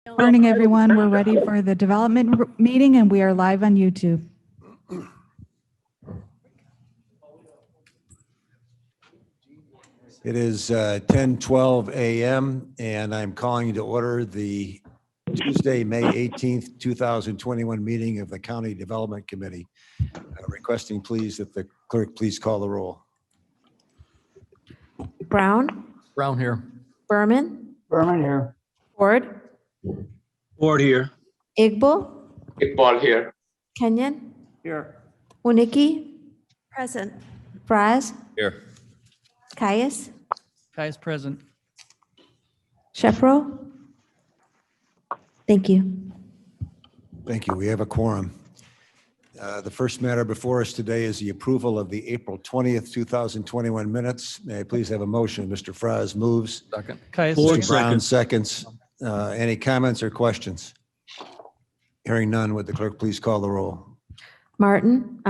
Morning, everyone. We're ready for the development meeting and we are live on YouTube. It is 10:12 a.m. and I'm calling to order the Tuesday, May 18th, 2021 meeting of the County Development Committee. Requesting please that the clerk please call the roll. Brown, Brown here. Berman, Berman here. Ford, Ward here. Igbo, Iqbal here. Kenyon, Here. Winnicki. Present. Fraz, Here. Caius, Kai's present. Sheffro. Thank you. Thank you. We have a quorum. The first matter before us today is the approval of the April 20th, 2021 minutes. May I please have a motion? Mr. Fraz moves. Second. Kai's Mr. Brown seconds. Any comments or questions? Hearing none, would the clerk please call the roll? Brown,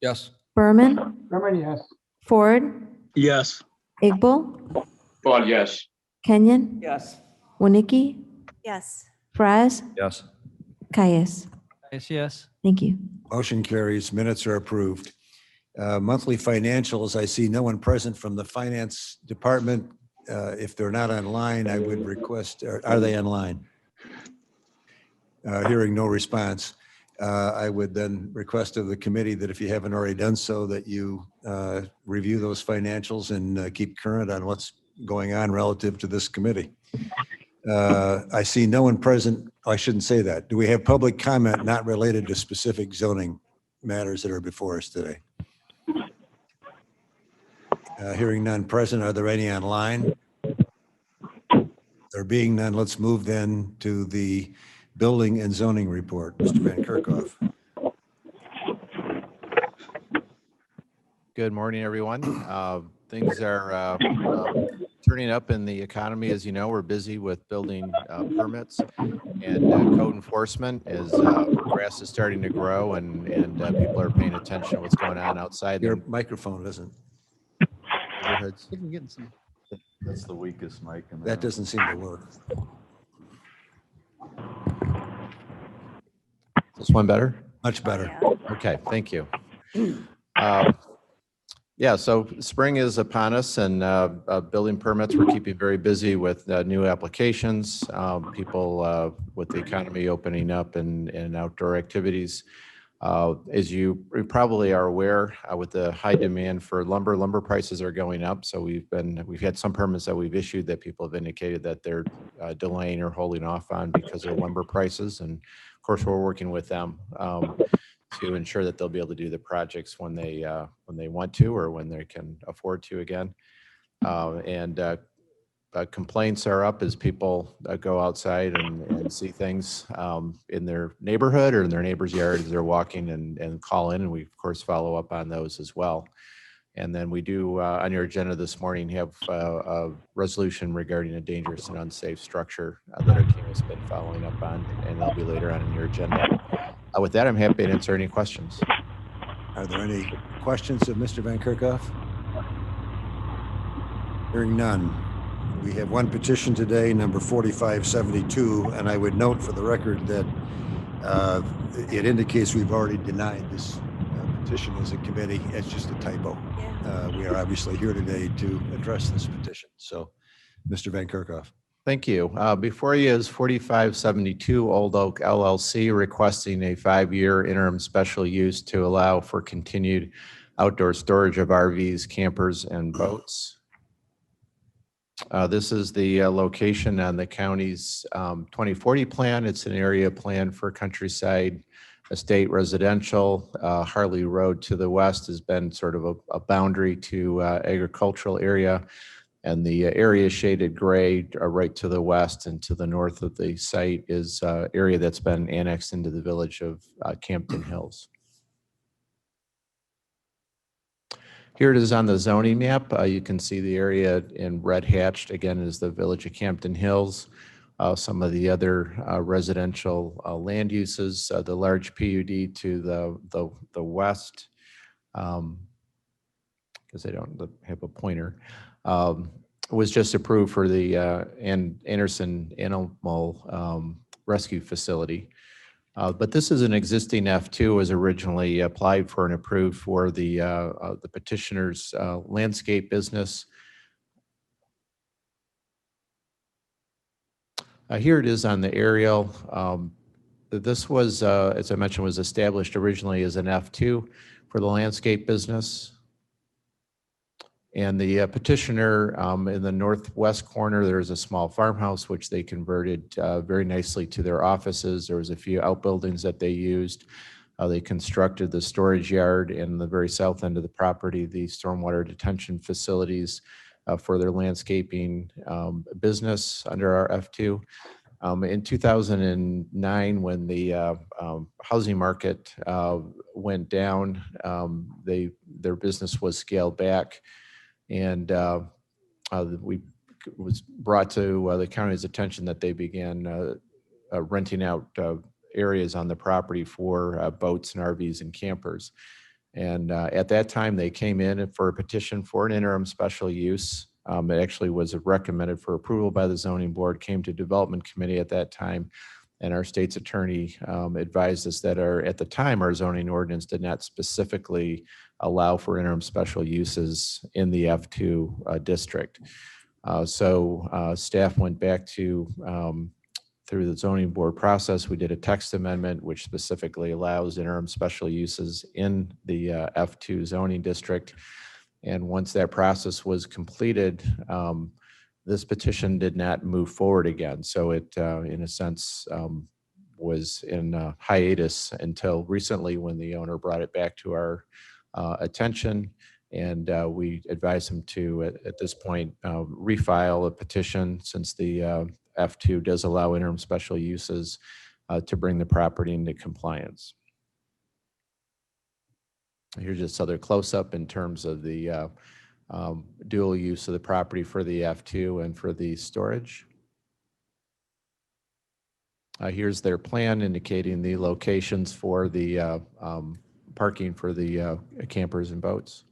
Yes. Berman, Berman, yes. Ford, Yes. Igbo, Iqbal, yes. Kenyon, Yes. Winnicki, Yes. Fraz, Yes. Caius. Yes. Thank you. Motion carries. Minutes are approved. Monthly financials, I see no one present from the Finance Department. If they're not online, I would request, are they online? Hearing no response, I would then request of the committee that if you haven't already done so, that you review those financials and keep current on what's going on relative to this committee. I see no one present. I shouldn't say that. Do we have public comment not related to specific zoning matters that are before us today? Hearing none present, are there any online? There being none, let's move then to the building and zoning report. Mr. Van Kerkhoff. Good morning, everyone. Things are turning up in the economy. As you know, we're busy with building permits and code enforcement as grass is starting to grow and people are paying attention to what's going on outside Your their microphone isn't, neighborhoods. That's the weakest mic in the that room. doesn't seem to work. This one better? Much better. Okay, thank you. Yeah, so spring is upon us and building permits, we're keeping very busy with new applications, people with the economy opening up and outdoor activities. As you probably are aware, with the high demand for lumber prices are going up. So we've had some permits that we've issued that people have indicated that they're delaying or holding off on because of lumber prices. And of course, we're working with them to ensure that they'll be able to do the projects when they want to or when they can afford to again. Complaints are up as people go outside and see things in their neighborhood or in their neighbor's yard as they're walking and call in, and we of course follow up on those as well. And then we do on your agenda this morning have a resolution regarding a dangerous and unsafe structure that our team has been following up on, and that'll be later on in your agenda. With that, I'm happy to answer any questions. Are there any questions of Mr. Van Kerkhoff? Hearing none. We have one petition today, number 4572, and I would note for the record that it indicates we've already denied this petition as a committee. It's just a typo. We are obviously here today to address this petition. So, Mr. Van Kerkhoff. Thank you. Before you is 4572 Old Oak LLC requesting a 5-year interim special use to allow for continued outdoor storage of RVs, campers, and boats. This is the location on the county's 2040 plan. It's an area plan for countryside estate residential. Harley Road to the west has been sort of a boundary to agricultural area. And the area shaded gray right to the west and to the north of the site is area that's been annexed into the village of Campton Hills. Here it is on the zoning map. You can see the area in red hatched again is the village of Campton Hills. Some of the other residential land uses, the large PUD to the west, because I don't have a pointer. was just approved for the Anderson Animal Rescue Facility. But this is an existing F2, was originally applied for and approved for the petitioner's landscape business. Here it is on the aerial. This was, as I mentioned, was established originally as an F2 for the landscape business. And the petitioner in the northwest corner, there's a small farmhouse, which they converted very nicely to their offices. There was a few outbuildings that they used. They constructed the storage yard in the very south end of the property, the stormwater detention facilities for their landscaping business under our F2. In 2009, when the housing market went down, their business was scaled back. And we was brought to the county's attention that they began renting out areas on the property for boats and RVs and campers. And at that time, they came in for a petition for an interim special use. It actually was recommended for approval by the zoning board, came to development committee at that time. And our state's attorney advised us that at the time, our zoning ordinance did not specifically allow for interim special uses in the F2 district. So staff went back to, through the zoning board process, we did a text amendment, which specifically allows interim special uses in the F2 zoning district. And once that process was completed, this petition did not move forward again. So it, in a sense, was in hiatus until recently when the owner brought it back to our attention. And we advised him to, at this point, refile a petition since the F2 does allow interim special uses to bring the property into compliance. Here's just other close-up in terms of the dual use of the property for the F2 and for the storage. Here's their plan indicating the locations for the parking for the campers and boats.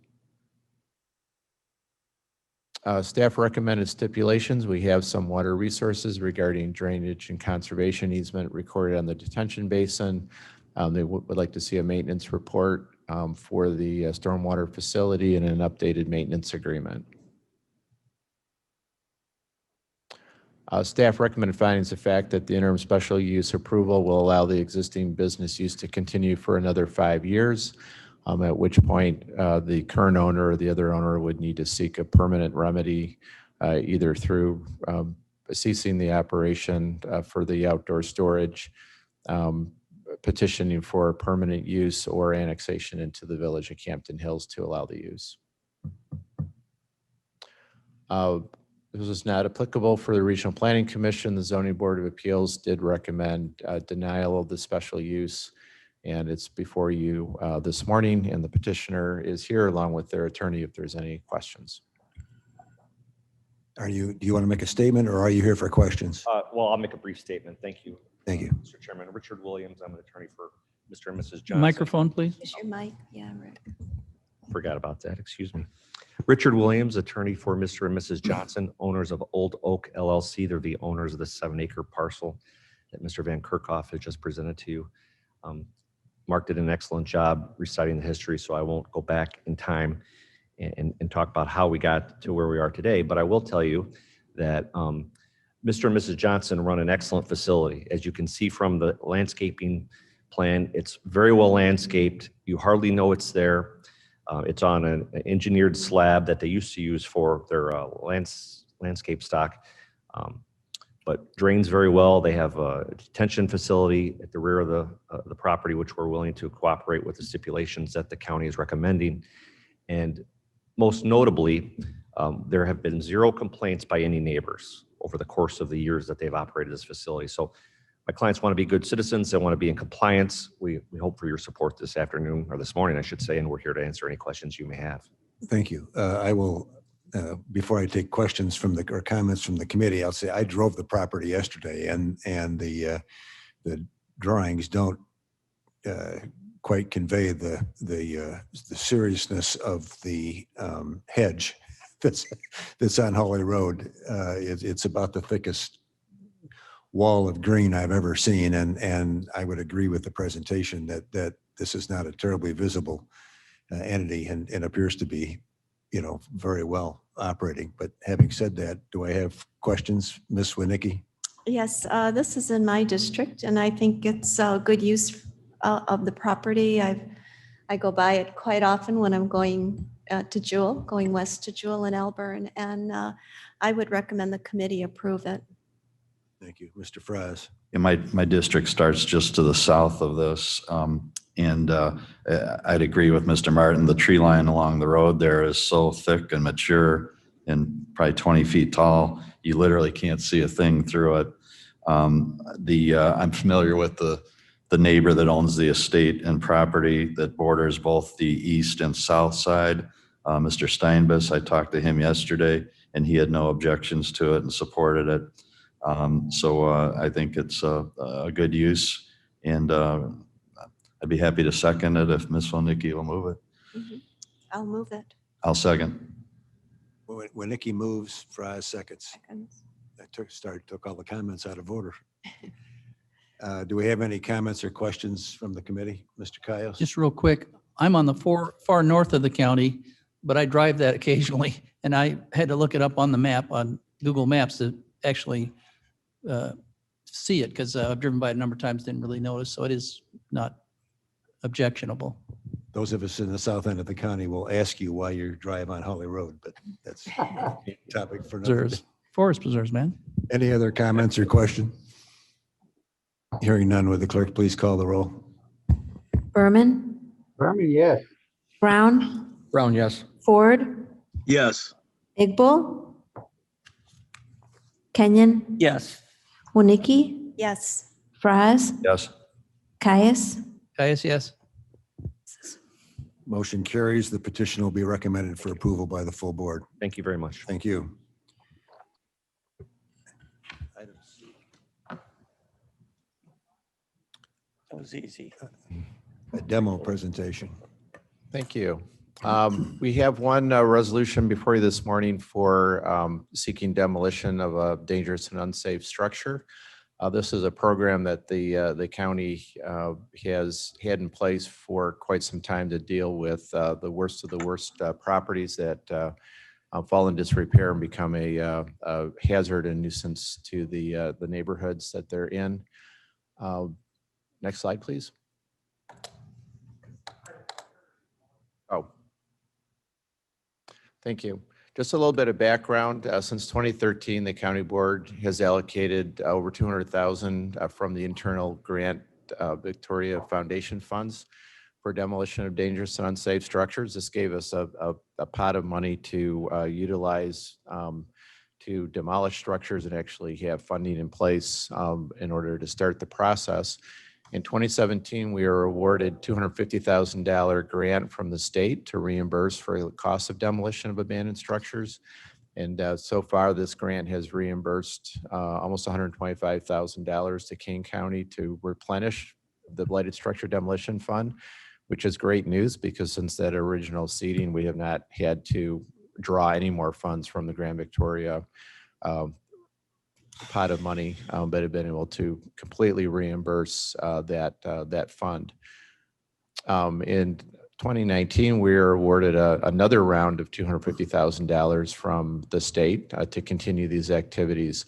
Staff recommended stipulations. We have some water resources regarding drainage and conservation easement recorded on the detention basin. They would like to see a maintenance report for the stormwater facility and an updated maintenance agreement. Staff recommended findings of fact that the interim special use approval will allow the existing business use to continue for another 5 years, at which point the current owner or the other owner would need to seek a permanent remedy, either through ceasing the operation for the outdoor storage, petitioning for permanent use, or annexation into the village of Campton Hills to allow the use. This is not applicable for the Regional Planning Commission. The Zoning Board of Appeals did recommend denial of the special use, and it's before you this morning, and the petitioner is here along with their attorney if there's any questions. Do you want to make a statement, or are you here for questions? Well, I'll make a brief statement. Thank you, Thank you. Mr. Chairman. Richard Williams, I'm an attorney for Mr. and Mrs. Johnson. Microphone, please. Is your mic? Yeah, right. Forgot about that, excuse me. Richard Williams, attorney for Mr. and Mrs. Johnson, owners of Old Oak LLC. They're the owners of the 7-acre parcel that Mr. Van Kerkhoff has just presented to you. Mark did an excellent job reciting the history, so I won't go back in time and talk about how we got to where we are today. But I will tell you that Mr. and Mrs. Johnson run an excellent facility. As you can see from the landscaping plan, it's very well landscaped. You hardly know it's there. It's on an engineered slab that they used to use for their landscape stock, but drains very well. They have a detention facility at the rear of the property, which we're willing to cooperate with the stipulations that the county is recommending. And most notably, there have been 0 complaints by any neighbors over the course of the years that they've operated this facility. So my clients want to be good citizens. They want to be in compliance. We hope for your support this afternoon, or this morning, I should say, and we're here to answer any questions you may have. Thank you. I will, before I take questions from or comments from the committee, I'll say I drove the property yesterday, and the drawings don't quite convey the seriousness of the hedge that's on Holly Road. It's about the thickest wall of green I've ever seen. And I would agree with the presentation that this is not a terribly visible entity and appears to be, very well operating. But having said that, do I have questions, Ms. Winicki? Yes, this is in my district, and I think it's good use of the property. I go by it quite often when I'm going to Jewel, going west to Jewel and Elburn, and I would recommend the committee approve it. Thank you. Mr. Fries? Yeah, my district starts just to the south of this. And I'd agree with Mr. Martin. The tree line along the road there is so thick and mature and probably 20 feet tall. You literally can't see a thing through it. I'm familiar with the neighbor that owns the estate and property that borders both the east and south side, Mr. Steinbus. I talked to him yesterday and he had no objections to it and supported it. So I think it's a good use, and I'd be happy to second it if Ms. Winicki will move it. I'll move it. I'll second. When Nikki moves, Fries seconds. I took all the comments out of order. Do we have any comments or questions from the committee? Mr. Cayos? Just real quick, I'm on the far north of the county, but I drive that occasionally, and I had to look it up on the map, on Google Maps, to actually see it, because I've driven by it a number of times, didn't really notice, so it is not objectionable. Those of us in the south end of the county will ask you why you drive on Holly Road, but that's a topic for another day. Preserves, forest preserves, man. Any other comments or question? Hearing none, would the clerk please call the roll? Berman, Berman, yes. Brown, Brown, yes. Ford, Yes. Igbo, Kenyon, Yes. Winicki, Yes. Fries, Yes. Caius, Caius, yes. Motion carries. The petition will be recommended for approval by the full board. Thank you very much. Thank you. That was easy. A demo presentation. Thank you. We have one resolution before you this morning for seeking demolition of a dangerous and unsafe structure. This is a program that the county has had in place for quite some time to deal with the worst of the worst properties that fall in disrepair and become a hazard and nuisance to the neighborhoods that they're in. Next slide, please. Oh, thank you. Just a little bit of background. Since 2013, the county board has allocated over $200,000 from the internal grant Victoria Foundation funds for demolition of dangerous and unsafe structures. This gave us a pot of money to utilize to demolish structures and actually have funding in place in order to start the process. In 2017, we were awarded $250,000 grant from the state to reimburse for the cost of demolition of abandoned structures. And so far, this grant has reimbursed almost $125,000 to Kane County to replenish the blighted structure demolition fund, which is great news because since that original seeding, we have not had to draw any more funds from the Grand Victoria pot of money, but have been able to completely reimburse that fund. In 2019, we were awarded another round of $250,000 from the state to continue these activities.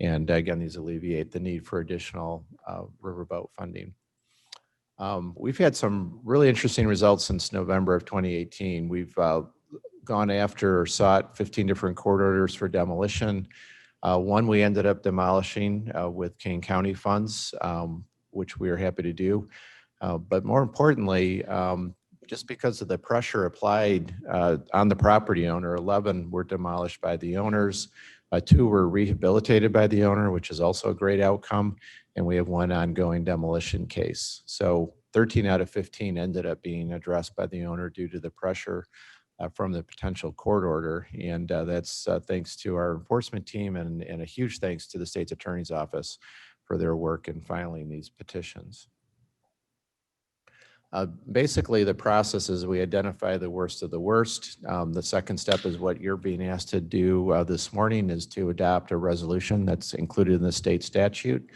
And again, these alleviate the need for additional riverboat funding. We've had some really interesting results since November of 2018. We've gone after or sought 15 different court orders for demolition. One we ended up demolishing with Kane County funds, which we are happy to do. But more importantly, just because of the pressure applied on the property owner, 11 were demolished by the owners, 2 were rehabilitated by the owner, which is also a great outcome, and we have 1 ongoing demolition case. So 13 out of 15 ended up being addressed by the owner due to the pressure from the potential court order. And that's thanks to our enforcement team and a huge thanks to the state's attorney's office for their work in filing these petitions. Basically, the process is we identify the worst of the worst. The second step is what you're being asked to do this morning, is to adopt a resolution that's included in the state statute.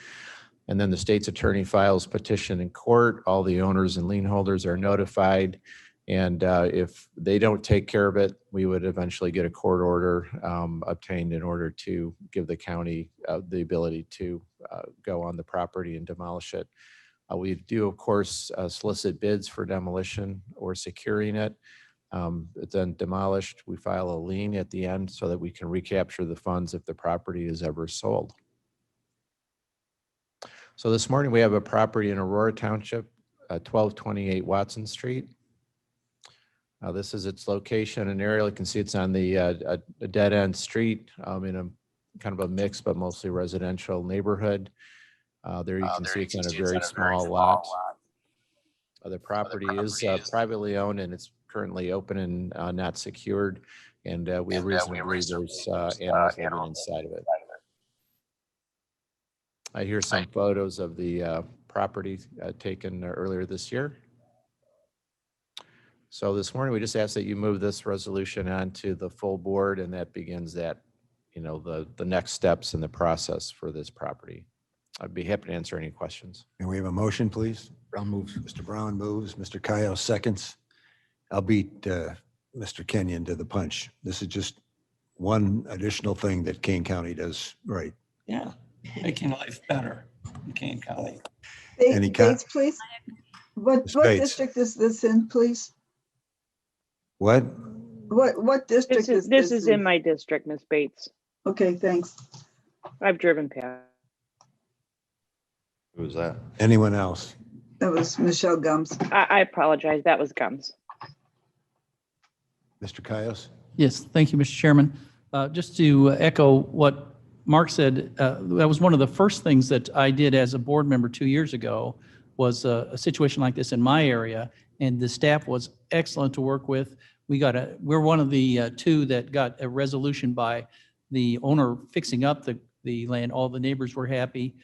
And then the state's attorney files petition in court. All the owners and lien holders are notified. And if they don't take care of it, we would eventually get a court order obtained in order to give the county the ability to go on the property and demolish it. We do, of course, solicit bids for demolition or securing it. It's then demolished. We file a lien at the end so that we can recapture the funds if the property is ever sold. So this morning we have a property in Aurora Township, 1228 Watson Street. This is its location and area. You can see it's on the a dead-end street in a kind of a mixed but mostly residential neighborhood. There you can see it's on a very small lot. The property is privately owned and it's currently open and not secured. And we reasonably believe there's animals living inside of it. Here's some photos of the property taken earlier this year. So this morning, we just ask that you move this resolution on to the full board, and that begins that, the next steps in the process for this property. I'd be happy to answer any questions. Can we have a motion, please? Brown moves. Mr. Brown moves, Mr. Kyle seconds. I'll beat Mr. Kenyon to the punch. This is just one additional thing that Kane County does right. Yeah, making life better in Kane County. Any Bates, please. What Bates. district is this in, please? What? What district is this? This is in my district, Ms. Bates. Okay, thanks. I've driven past. Who was that? Anyone else? That was Michelle Gums. I apologize. That was Gums. Mr. Caius? Yes, thank you, Mr. Chairman. Just to echo what Mark said, that was one of the first things that I did as a board member 2 years ago, was a situation like this in my area, and the staff was excellent to work with. We're one of the two that got a resolution by the owner fixing up the land. All the neighbors were happy.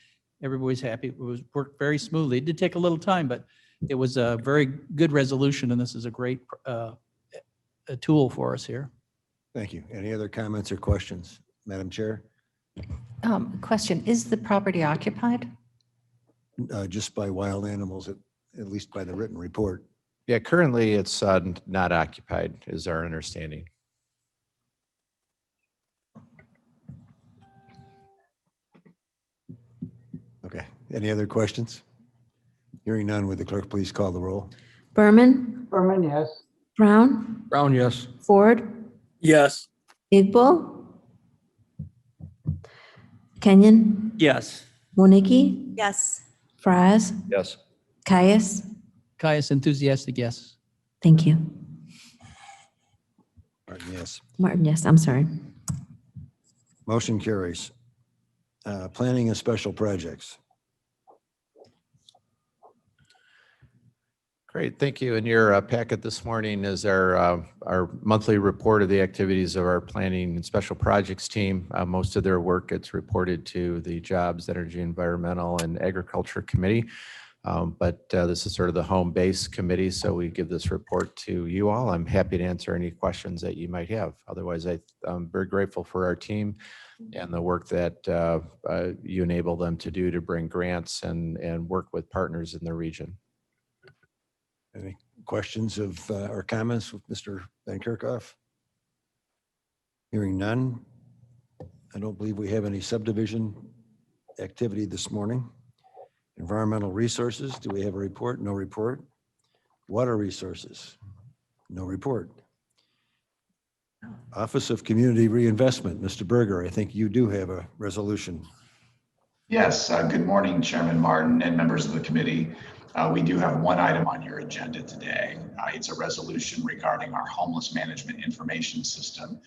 Everybody's happy. It was worked very smoothly. It did take a little time, but it was a very good resolution, and this is a great a tool for us here. Thank you. Any other comments or questions? Madam Chair? Question, is the property occupied? Just by wild animals, at least by the written report. Yeah, currently it's not occupied, is our understanding. Okay. Any other questions? Hearing none, would the clerk please call the roll? Berman, Berman, yes. Brown, Brown, yes. Ford, Yes. Igbo, Kenyon, Yes. Wonicky, Yes. Fries, Yes. Caius. Caius, enthusiastic, yes. Thank you. Martin, yes. Martin, yes, I'm sorry. Motion carries. Planning and special projects. Great, thank you. In your packet this morning is our monthly report of the activities of our planning and special projects team. Most of their work gets reported to the Jobs, Energy, Environmental, and Agriculture Committee. But this is sort of the home base committee, so we give this report to you all. I'm happy to answer any questions that you might have. Otherwise, I'm very grateful for our team and the work that you enable them to do to bring grants and work with partners in the region. Any questions of or comments with Mr. Van Kerkhoff? Hearing none. I don't believe we have any subdivision activity this morning. Environmental resources, do we have a report? No report. Water resources, no report. Office of Community Reinvestment, Mr. Berger, I think you do have a resolution. Yes, good morning, Chairman Martin and members of the committee. We do have one item on your agenda today. It's a resolution regarding our homeless management information system.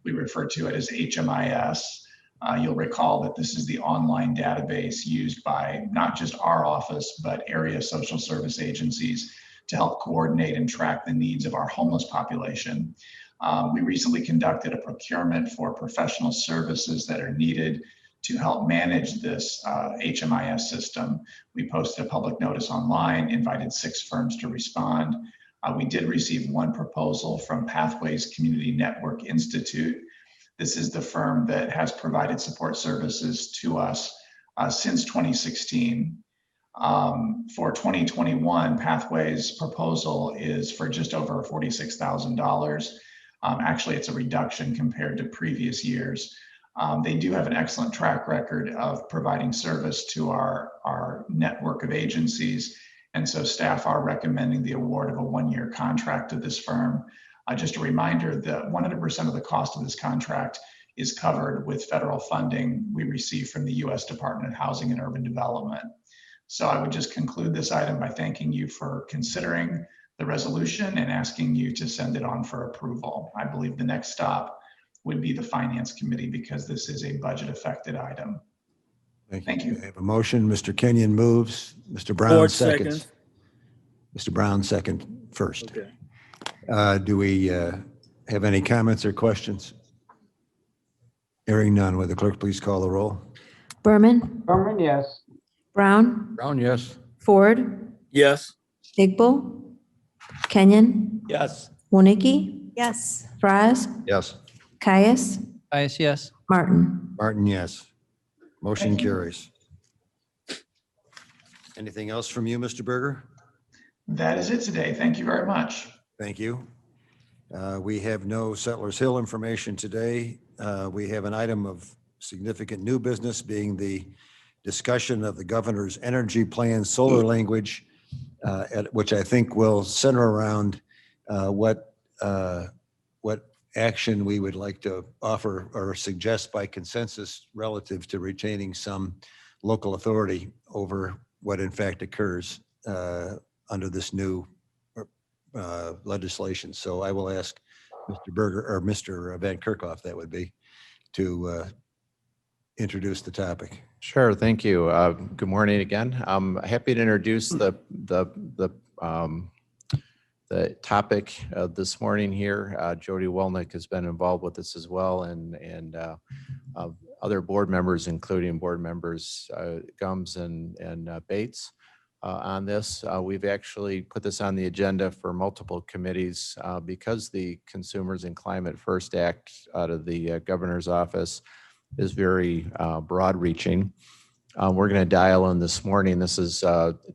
We refer to it as HMIS. You'll recall that this is the online database used by not just our office, but area social service agencies to help coordinate and track the needs of our homeless population. We recently conducted a procurement for professional services that are needed to help manage this HMIS system. We posted a public notice online, invited 6 firms to respond. We did receive one proposal from Pathways Community Network Institute. This is the firm that has provided support services to us since 2016. For 2021, Pathways proposal is for just over $46,000. Actually, it's a reduction compared to previous years. They do have an excellent track record of providing service to our network of agencies. And so staff are recommending the award of a 1-year contract to this firm. Just a reminder that 100% of the cost of this contract is covered with federal funding we receive from the U.S. Department of Housing and Urban Development. So I would just conclude this item by thanking you for considering the resolution and asking you to send it on for approval. I believe the next stop would be the Finance Committee because this is a budget affected item. Thank you. I have a motion. Mr. Kenyon moves. Mr. Brown Ford seconds. seconds. Mr. Brown second first. Okay. Do we have any comments or questions? Hearing none, will the clerk please call the roll? Berman, Berman, yes. Brown, Brown, yes. Ford, Yes. Igbo, Kenyon, Yes. Wonicky, Yes. Fries, Yes. Caius, Yes. Martin. Martin, yes. Motion Thank you. carries. Anything else from you, Mr. Berger? That is it today. Thank you very much. Thank you. We have no Settlers Hill information today. We have an item of significant new business being the discussion of the governor's energy plan solar language, which I think will center around what action we would like to offer or suggest by consensus relative to retaining some local authority over what in fact occurs under this new legislation. So I will ask Mr. Berger or Mr. Van Kerkhoff, that would be, to introduce the topic. Sure, thank you. Good morning again. I'm happy to introduce the topic this morning here. Jody Welnick has been involved with this as well, and other board members, including board members Gums and Bates. On this, we've actually put this on the agenda for multiple committees because the Consumers and Climate First Act out of the governor's office is very broad-reaching. We're going to dial in this morning. This is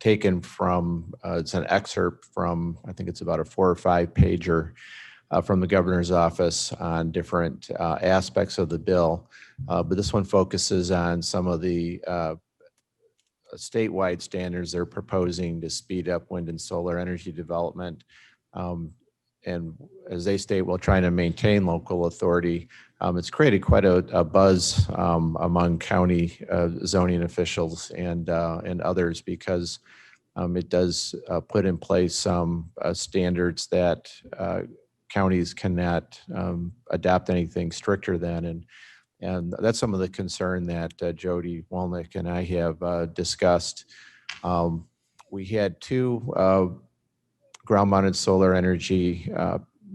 taken from, it's an excerpt from, I think it's about a 4 or 5 pager from the governor's office on different aspects of the bill. But this one focuses on some of the statewide standards they're proposing to speed up wind and solar energy development. And as they state, while trying to maintain local authority, it's created quite a buzz among county zoning officials and others because it does put in place some standards that counties cannot adopt anything stricter than. And that's some of the concern that Jody Welnick and I have discussed. We had 2 ground-mounted solar energy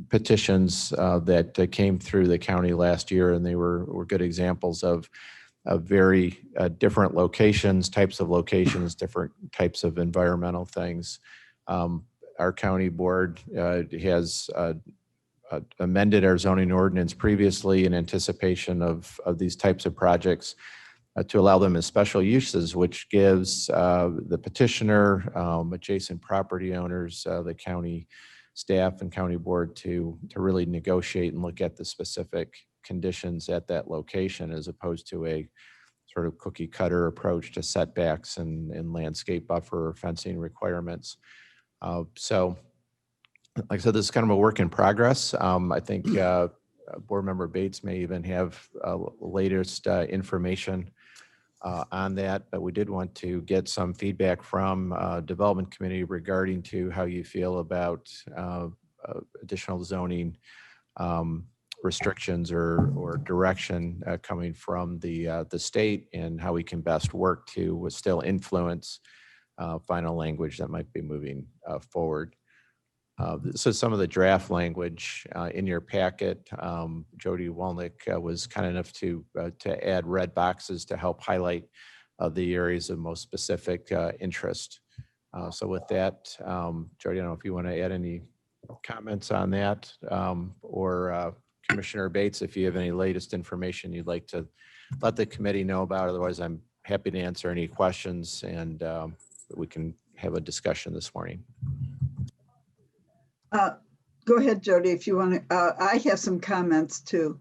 petitions that came through the county last year, and they were good examples of very different locations, types of locations, different types of environmental things. Our county board has amended our zoning ordinance previously in anticipation of these types of projects to allow them as special uses, which gives the petitioner, adjacent property owners, the county staff and county board to really negotiate and look at the specific conditions at that location as opposed to a sort of cookie cutter approach to setbacks and landscape buffer or fencing requirements. So like I said, this is kind of a work in progress. I think board member Bates may even have latest information on that, but we did want to get some feedback from development committee regarding to how you feel about additional zoning restrictions or direction coming from the state and how we can best work to still influence final language that might be moving forward. This is some of the draft language in your packet. Jody Walnick was kind enough to add red boxes to help highlight the areas of most specific interest. So with that, Jody, I don't know if you want to add any comments on that, or Commissioner Bates, if you have any latest information you'd like to let the committee know about. Otherwise, I'm happy to answer any questions, and we can have a discussion this morning. Go ahead, Jody, if you want to. I have some comments too.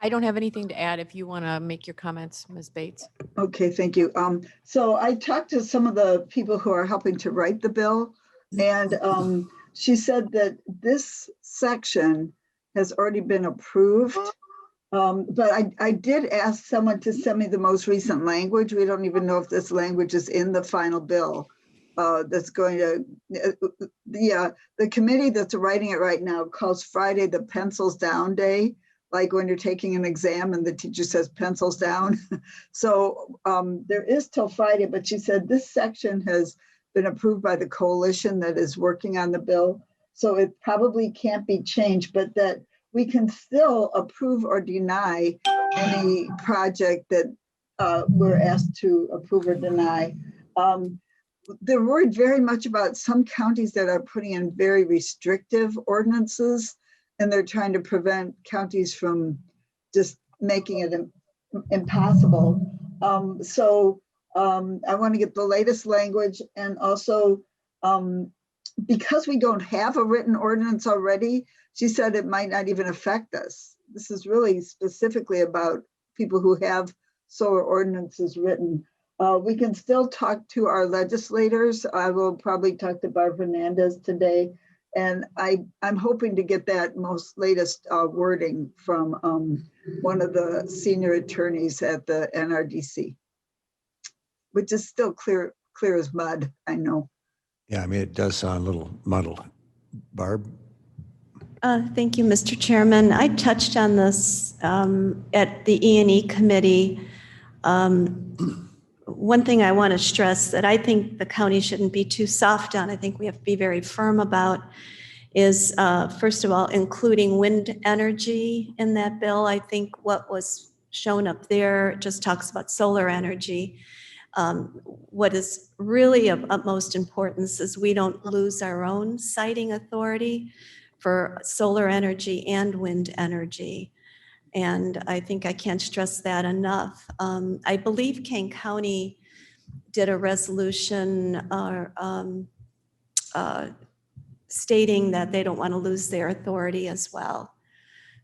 I don't have anything to add if you want to make your comments, Ms. Bates. Okay, thank you. So I talked to some of the people who are helping to write the bill, and she said that this section has already been approved. But I did ask someone to send me the most recent language. We don't even know if this language is in the final bill. That's going to, the committee that's writing it right now calls Friday the pencils down day, like when you're taking an exam and the teacher says pencils down. So there is till Friday, but she said this section has been approved by the coalition that is working on the bill. So it probably can't be changed, but that we can still approve or deny any project that we're asked to approve or deny. They're worried very much about some counties that are putting in very restrictive ordinances, and they're trying to prevent counties from just making it impossible. So I want to get the latest language, and also because we don't have a written ordinance already, she said it might not even affect us. This is really specifically about people who have solar ordinances written. We can still talk to our legislators. I will probably talk to Barb Hernandez today, and I'm hoping to get that most latest wording from one of the senior attorneys at the NRDC, which is still clear as mud, I know. Yeah, I mean, it does sound a little muddled. Barb? Thank you, Mr. Chairman. I touched on this at the E&E committee. One thing I want to stress that I think the county shouldn't be too soft on, I think we have to be very firm about, is first of all, including wind energy in that bill. I think what was shown up there just talks about solar energy. What is really of utmost importance is we don't lose our own siting authority for solar energy and wind energy. And I think I can't stress that enough. I believe Kane County did a resolution stating that they don't want to lose their authority as well.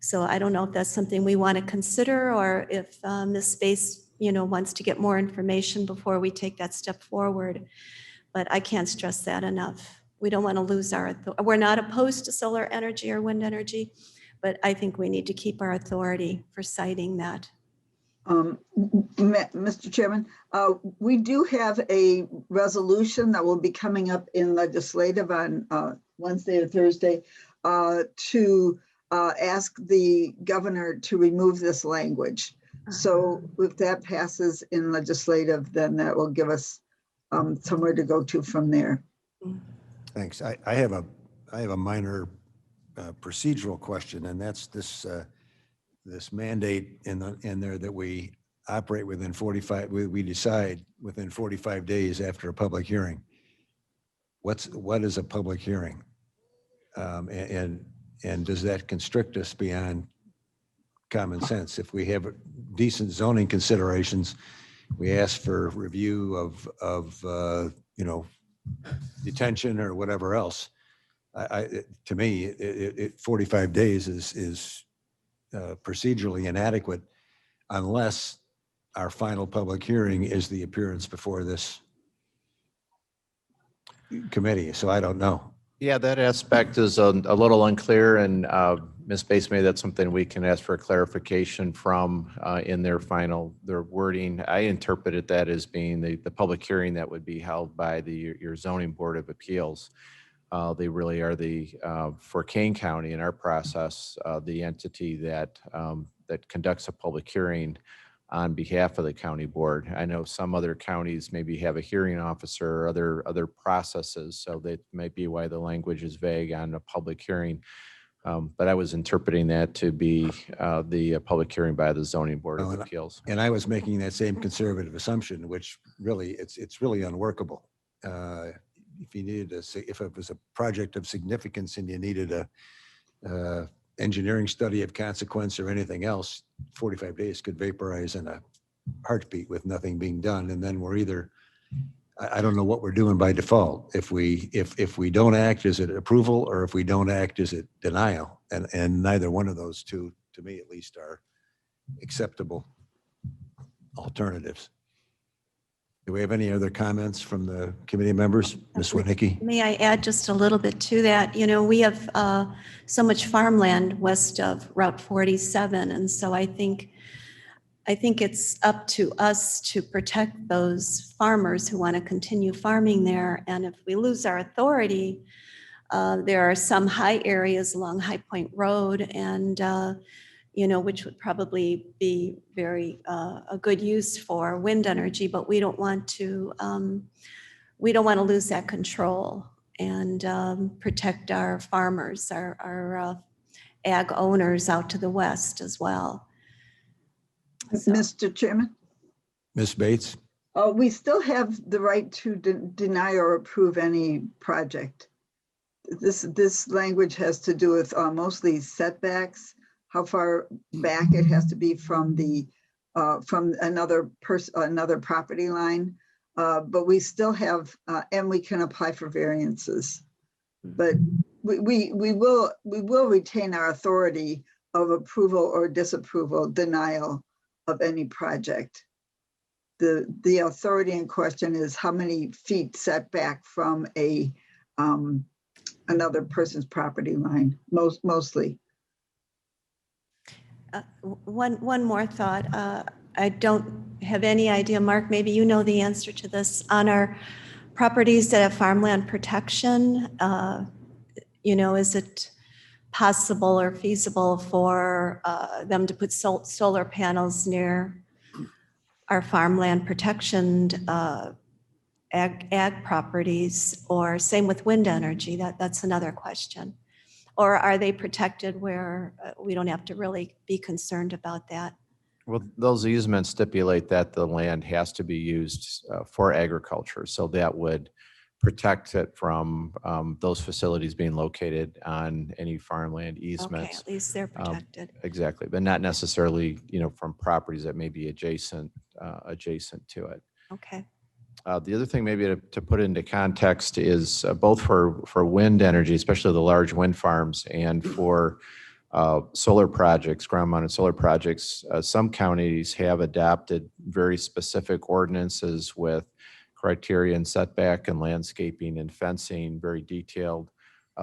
So I don't know if that's something we want to consider, or if Ms. Bates, wants to get more information before we take that step forward. But I can't stress that enough. We don't want to lose our authority. We're not opposed to solar energy or wind energy, but I think we need to keep our authority for citing that. Mr. Chairman, we do have a resolution that will be coming up in legislative on Wednesday or Thursday to ask the governor to remove this language. So if that passes in legislative, then that will give us somewhere to go to from there. Thanks. I have a minor procedural question, and that's this mandate in there that we operate within 45. We decide within 45 days after a public hearing. What is a public hearing, and does that constrict us beyond common sense? If we have decent zoning considerations, we ask for review of detention or whatever else. To me, 45 days is procedurally inadequate unless our final public hearing is the appearance before this committee. So I don't know. Yeah, that aspect is a little unclear, and Ms. Bates, maybe that's something we can ask for a clarification from in their wording. I interpreted that as being the public hearing that would be held by your zoning board of appeals. They really are for Kane County in our process, the entity that conducts a public hearing on behalf of the county board. I know some other counties maybe have a hearing officer or other processes, so that might be why the language is vague on a public hearing. But I was interpreting that to be the public hearing by the zoning board of appeals. And I was making that same conservative assumption, which really, it's really unworkable. If you needed if it was a project of significance and you needed a engineering study of consequence or anything else, 45 days could vaporize in a heartbeat with nothing being done. And then we're either, I don't know what we're doing by default. If we don't act, is it approval, or if we don't act, is it denial? And neither one of those two, to me at least, are acceptable alternatives. Do we have any other comments from the committee members? Ms. Winicki? May I add just a little bit to that? You know, we have so much farmland west of Route 47, and so I think it's up to us to protect those farmers who want to continue farming there. And if we lose our authority, there are some high areas along High Point Road, and you know, which would probably be very a good use for wind energy, but we don't want to lose that control and protect our farmers, our ag owners out to the west as well. So. Mr. Chairman? Ms. Bates? We still have the right to deny or approve any project. This language has to do with mostly setbacks, how far back it has to be from the from another property line, but we still have and we can apply for variances. But we will retain our authority of approval or disapproval, denial of any project. The authority in question is how many feet setback from a another person's property line, mostly. One more thought. I don't have any idea, Mark, maybe you know the answer to this. On our properties that have farmland protection, you know, is it possible or feasible for them to put solar panels near our farmland protection ag properties, or same with wind energy? That's another question. Or are they protected where we don't have to really be concerned about that? Well, those easements stipulate that the land has to be used for agriculture. So that would protect it from those facilities being located on any farmland easements. Okay, at least they're protected. Exactly, but not necessarily, you know, from properties that may be adjacent to it. Okay. The other thing maybe to put into context is both for wind energy, especially the large wind farms, and for solar projects, ground-mounted solar projects, some counties have adopted very specific ordinances with criteria and setback and landscaping and fencing, very detailed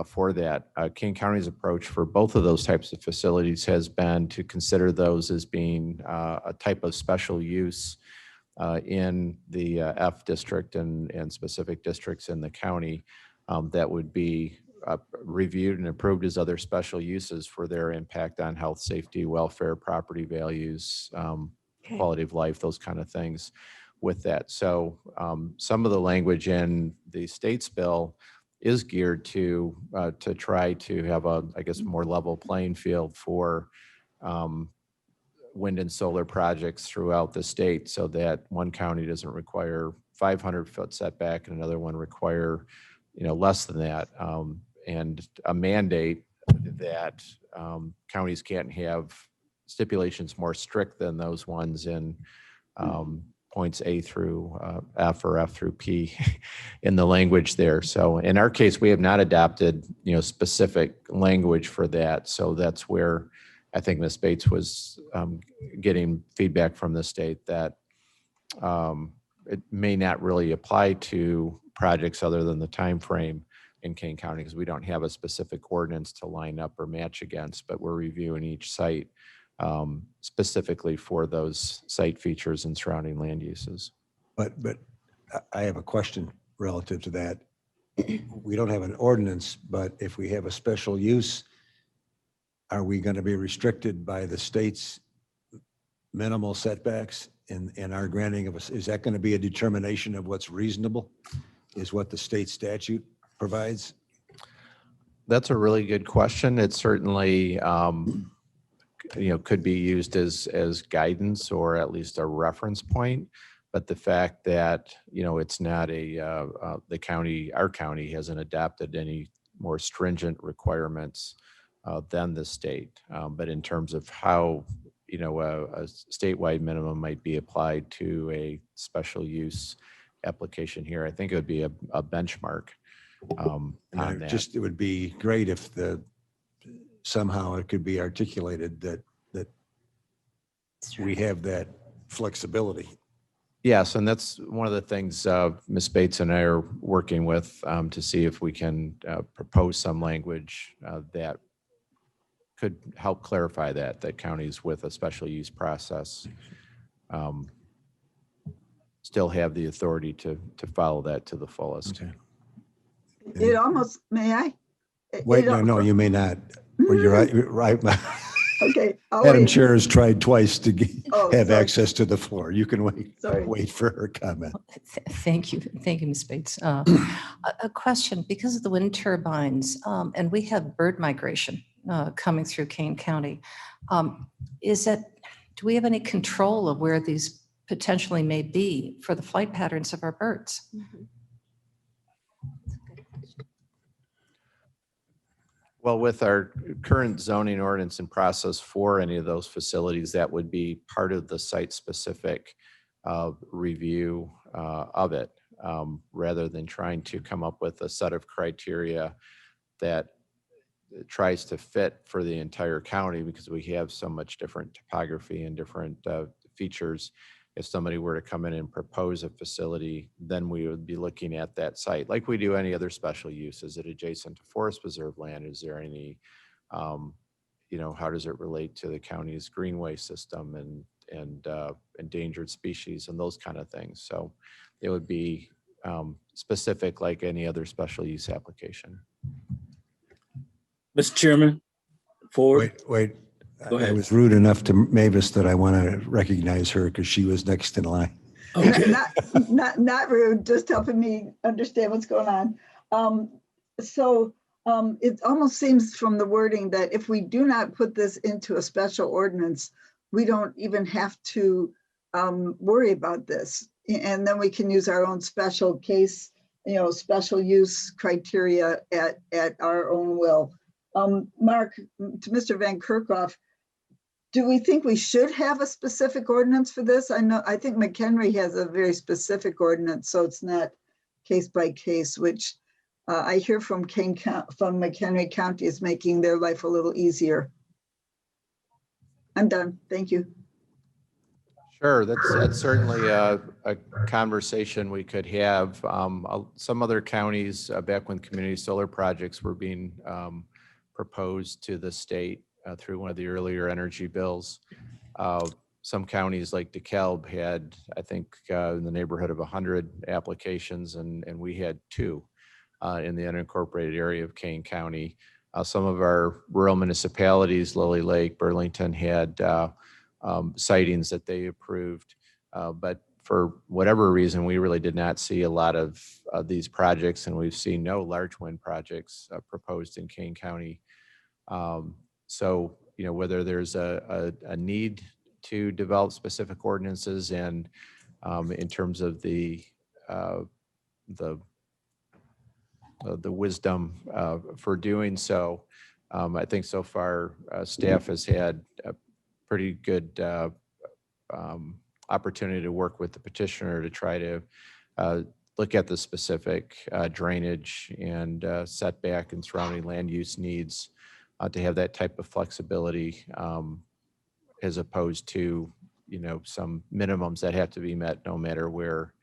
for that. King County's approach for both of those types of facilities has been to consider those as being a type of special use in the F district and specific districts in the county that would be reviewed and approved as other special uses for their impact on health, safety, welfare, property values, quality of life, those kind of things with that. So some of the language in the state's bill is geared to try to have a, I guess, more level playing field for wind and solar projects throughout the state, so that one county doesn't require 500-foot setback and another one require, you know, less than that, and a mandate that counties can't have stipulations more strict than those ones in points A through F or F through P in the language there. So in our case, we have not adopted, you know, specific language for that. So that's where I think Ms. Bates was getting feedback from the state that it may not really apply to projects other than the time frame in Kane County, because we don't have a specific ordinance to line up or match against, but we're reviewing each site specifically for those site features and surrounding land uses. But I have a question relative to that. We don't have an ordinance, but if we have a special use, are we going to be restricted by the state's minimal setbacks in our granting of us? Is that going to be a determination of what's reasonable? Is what the state statute provides? That's a really good question. It certainly, could be used as guidance or at least a reference point. But the fact that, it's not the county, our county hasn't adopted any more stringent requirements than the state. But in terms of how, a statewide minimum might be applied to a special use application here, I think it would be a benchmark on that. It would be great if somehow it could be articulated that we have that flexibility. Yes, and that's one of the things Ms. Bates and I are working with to see if we can propose some language that could help clarify that counties with a special use process still have the authority to follow that to the fullest. Okay. It almost, may I? Wait, no, you may not. Well, you're right. Okay. Madam Chair has tried twice to have sorry. access to the floor. You can wait for her comment. Thank you. Thank you, Ms. Bates. A question, because of the wind turbines, and we have bird migration coming through Kane County, do we have any control of where these potentially may be for the flight patterns of our birds? Well, with our current zoning ordinance and process for any of those facilities, that would be part of the site-specific review of it, rather than trying to come up with a set of criteria that tries to fit for the entire county, because we have so much different topography and different features. If somebody were to come in and propose a facility, then we would be looking at that site like we do any other special use. Is it adjacent to forest preserve land? Is there any, how does it relate to the county's greenway system and endangered species and those kind of things? So it would be specific like any other special use application. Mr. Chairman, Ford. Wait. Go ahead. I was rude enough to Mavis that I want to recognize her because she was next in line. Okay. Not rude, just helping me understand what's going on. It almost seems from the wording that if we do not put this into a special ordinance, we don't even have to worry about this. And then we can use our own special case, special use criteria at our own will. Mark, to Mr. Van Kerkhoff, do we think we should have a specific ordinance for this? I think McHenry has a very specific ordinance, so it's not case by case, which I hear from McHenry County is making their life a little easier. I'm done. Thank you. Sure, that's certainly a conversation we could have. Some other counties, back when community solar projects were being proposed to the state through one of the earlier energy bills, some counties like DeKalb had, I think, in the neighborhood of 100 applications, and we had 2 in the unincorporated area of Kane County. Some of our rural municipalities, Lily Lake, Burlington, had sightings that they approved, but for whatever reason, we really did not see a lot of these projects, and we've seen no large wind projects proposed in Kane County. So, whether there's a need to develop specific ordinances and in terms of the wisdom for doing so, I think so far staff has had a pretty good opportunity to work with the petitioner to try to look at the specific drainage and setback and surrounding land use needs to have that type of flexibility as opposed to, some minimums that have to be met no matter where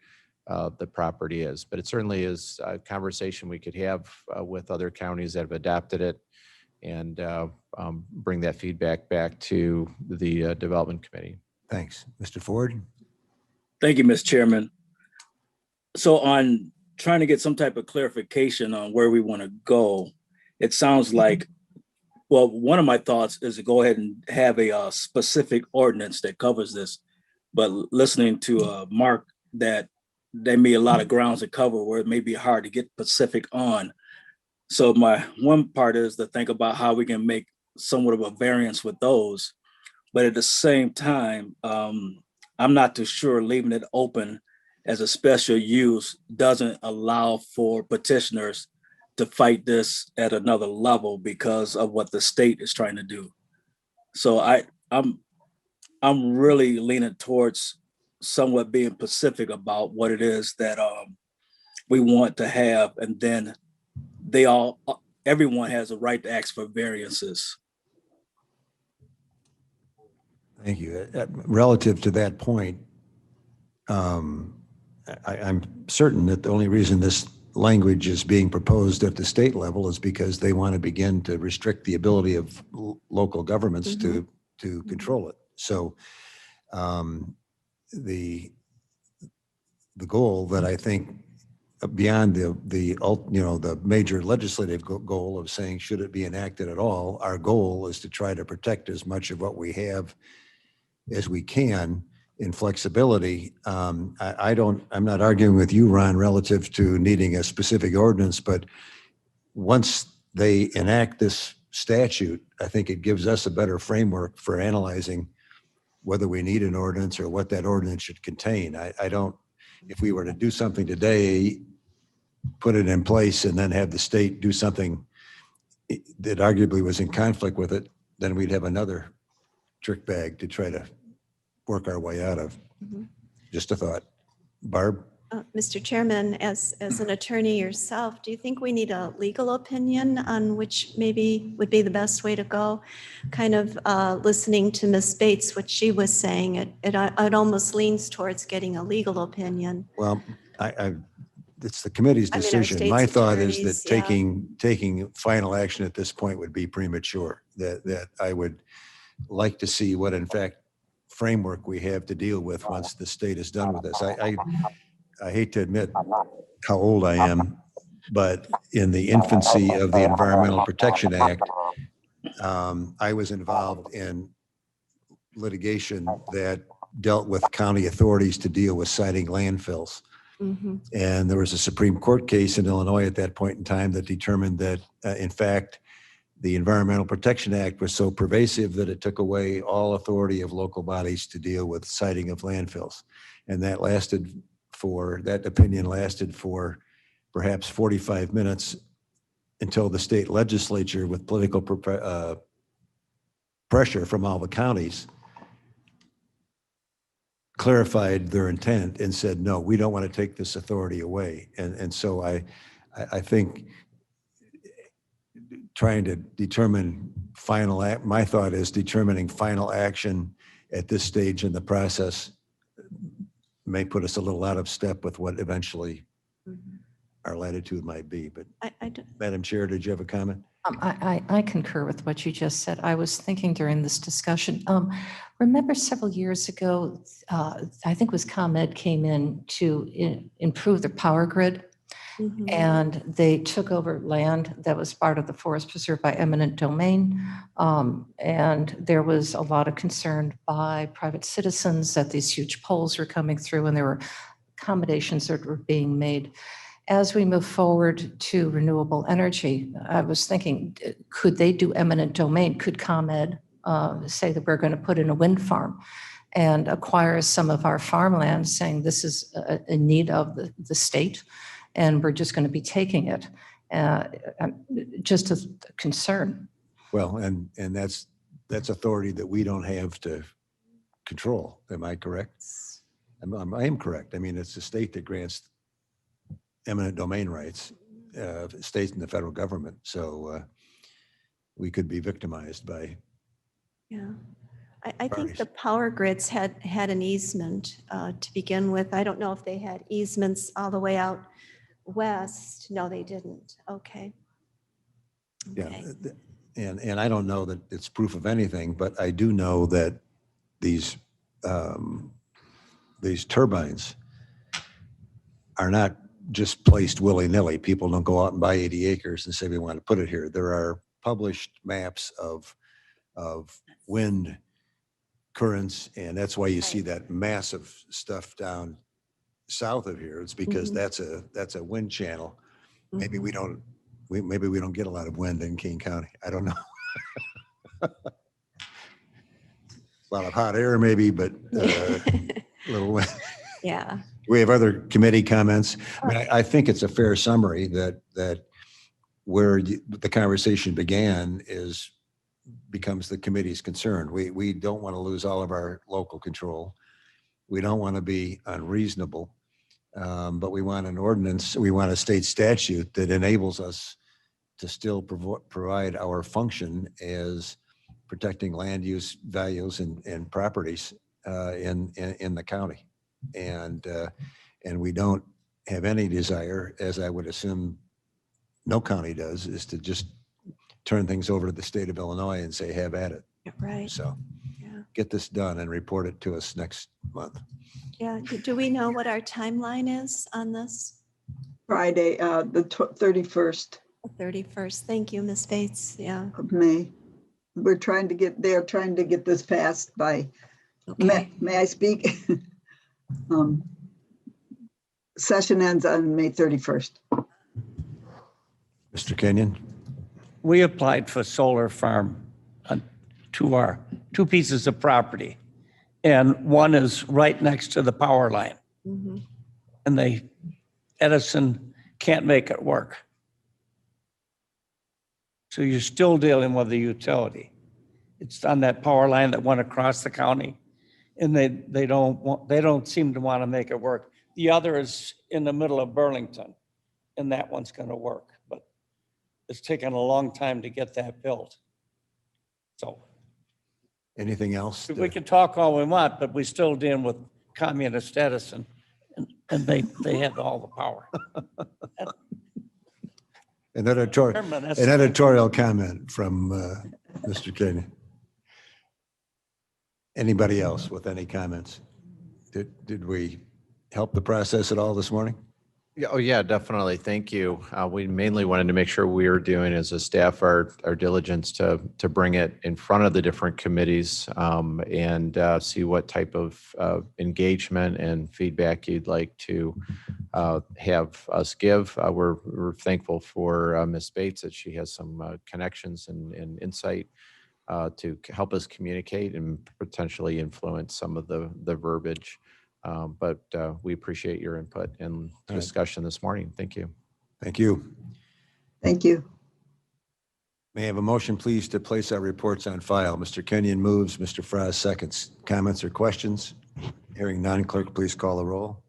the property is. But it certainly is a conversation we could have with other counties that have adopted it and bring that feedback back to the development committee. Thanks. Mr. Ford? Thank you, Mr. Chairman. So on trying to get some type of clarification on where we want to go, it sounds like Well, one of my thoughts is to go ahead and have a specific ordinance that covers this. But listening to Mark, that there may be a lot of grounds to cover where it may be hard to get specific on. So my one part is to think about how we can make somewhat of a variance with those. But at the same time, I'm not too sure leaving it open as a special use doesn't allow for petitioners to fight this at another level because of what the state is trying to do. So I'm really leaning towards somewhat being specific about what it is that we want to have, and then everyone has a right to ask for variances. Thank you. Relative to that point, I'm certain that the only reason this language is being proposed at the state level is because they want to begin to restrict the ability of local governments to control it. So the goal that I think beyond the major legislative goal of saying should it be enacted at all, our goal is to try to protect as much of what we have as we can in flexibility. I'm not arguing with you, Ron, relative to needing a specific ordinance, but once they enact this statute, I think it gives us a better framework for analyzing whether we need an ordinance or what that ordinance should contain. If we were to do something today, put it in place and then have the state do something that arguably was in conflict with it, then we'd have another trick bag to try to work our way out of. Just a thought. Barb? Mr. Chairman, as an attorney yourself, do you think we need a legal opinion on which maybe would be the best way to go? Kind of listening to Ms. Bates, what she was saying, it almost leans towards getting a legal opinion. Well, it's the committee's I mean, our decision. My state's thought is attorneys, that taking final action at this point would be premature. That I would like to see what, in fact, framework we have to deal with once the state is done with this. I hate to admit how old I am, but in the infancy of the Environmental Protection Act, I was involved in litigation that dealt with county authorities to deal with siting landfills. And there was a Supreme Court case in Illinois at that point in time that determined that, in fact, the Environmental Protection Act was so pervasive that it took away all authority of local bodies to deal with siting of landfills. And that opinion lasted for perhaps 45 minutes until the state legislature, with political pressure from all the counties, clarified their intent and said, no, we don't want to take this authority away. And so I think trying to determine my thought is determining final action at this stage in the process may put us a little out of step with what eventually our latitude might be. But Madam Chair, did you have a comment? I concur with what you just said. I was thinking during this discussion, remember several years ago, I think it was ComEd came in to improve the power grid. And they took over land that was part of the forest preserved by eminent domain. And there was a lot of concern by private citizens that these huge poles were coming through, and there were accommodations that were being made. As we move forward to renewable energy, I was thinking, could they do eminent domain? Could ComEd say that we're going to put in a wind farm and acquire some of our farmland, saying this is a need of the state, and we're just going to be taking it? Just a concern. Well, and that's authority that we don't have to control. Am I correct? I am correct. I mean, it's the state that grants eminent domain rights, states and the federal government. So we could be victimized by. Yeah, I think the power grids had an easement to begin with. I don't know if they had easements all the way out west. No, they didn't. Okay. Yeah, and I don't know that it's proof of anything, but I do know that these turbines are not just placed willy-nilly. People don't go out and buy 80 acres and say we want to put it here. There are published maps of wind currents, and that's why you see that massive stuff down south of here. It's because Mhm. that's a wind channel. Maybe we don't get a lot of wind in King County. I don't know. A lot of hot air maybe, but little wind. Yeah. We have other committee comments. I mean, I think it's a fair summary that where the conversation began becomes the committee's concern. We don't want to lose all of our local control. We don't want to be unreasonable, but we want an ordinance, we want a state statute that enables us to still provide our function as protecting land use values and properties in the county. And we don't have any desire, as I would assume no county does, is to just turn things over to the state of Illinois and say, have at it. Right. So Yeah. get this done and report it to us next month. Yeah. Do we know what our timeline is on this? Friday, the 31st 31st. Thank you, Ms. Bates. Yeah. of May. They're trying to get this passed by, may I speak? Session ends on May 31st. Mr. Kenyon? We applied for solar farm on two pieces of property. And one is right next to the power line. Mhm. And Edison can't make it work. So you're still dealing with the utility. It's on that power line that went across the county. And they don't seem to want to make it work. The other is in the middle of Burlington, and that one's going to work. But it's taken a long time to get that built. So Anything else? we can talk all we want, but we still dealing with communist Edison, and they had all the power. An editorial comment from Mr. Kenyon. Anybody else with any comments? Did we help the process at all this morning? Yeah, oh yeah, definitely. Thank you. We mainly wanted to make sure we were doing as a staff our diligence to bring it in front of the different committees and see what type of engagement and feedback you'd like to have us give. We're thankful for Ms. Bates that she has some connections and insight to help us communicate and potentially influence some of the verbiage. But we appreciate your input and discussion this morning. Thank you. Thank you. Thank you. May I have a motion, please, to place our reports on file? Mr. Kenyon moves, Mr. Fraz seconds. Comments or questions? Hearing none, clerk, please call the roll.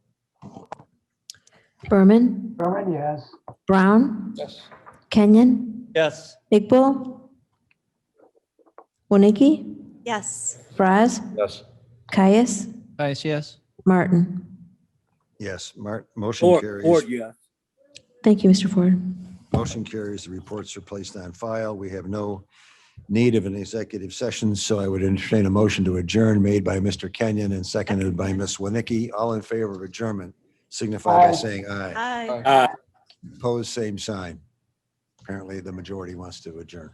Berman, Berman, yes. Brown, Yes. Kenyon, Yes. Igbo, Winnicki, Yes. Fraz, Yes. Caius, Yes. Martin. Yes, motion carries. Ford, yeah. Thank you, Mr. Ford. Motion carries. The reports are placed on file. We have no need of an executive session, so I would entertain a motion to adjourn made by Mr. Kenyon and seconded by Ms. Winnicki. All in favor of adjournment signify by saying aye. Hi. Aye. Opposed, same sign. Apparently, the majority wants to adjourn.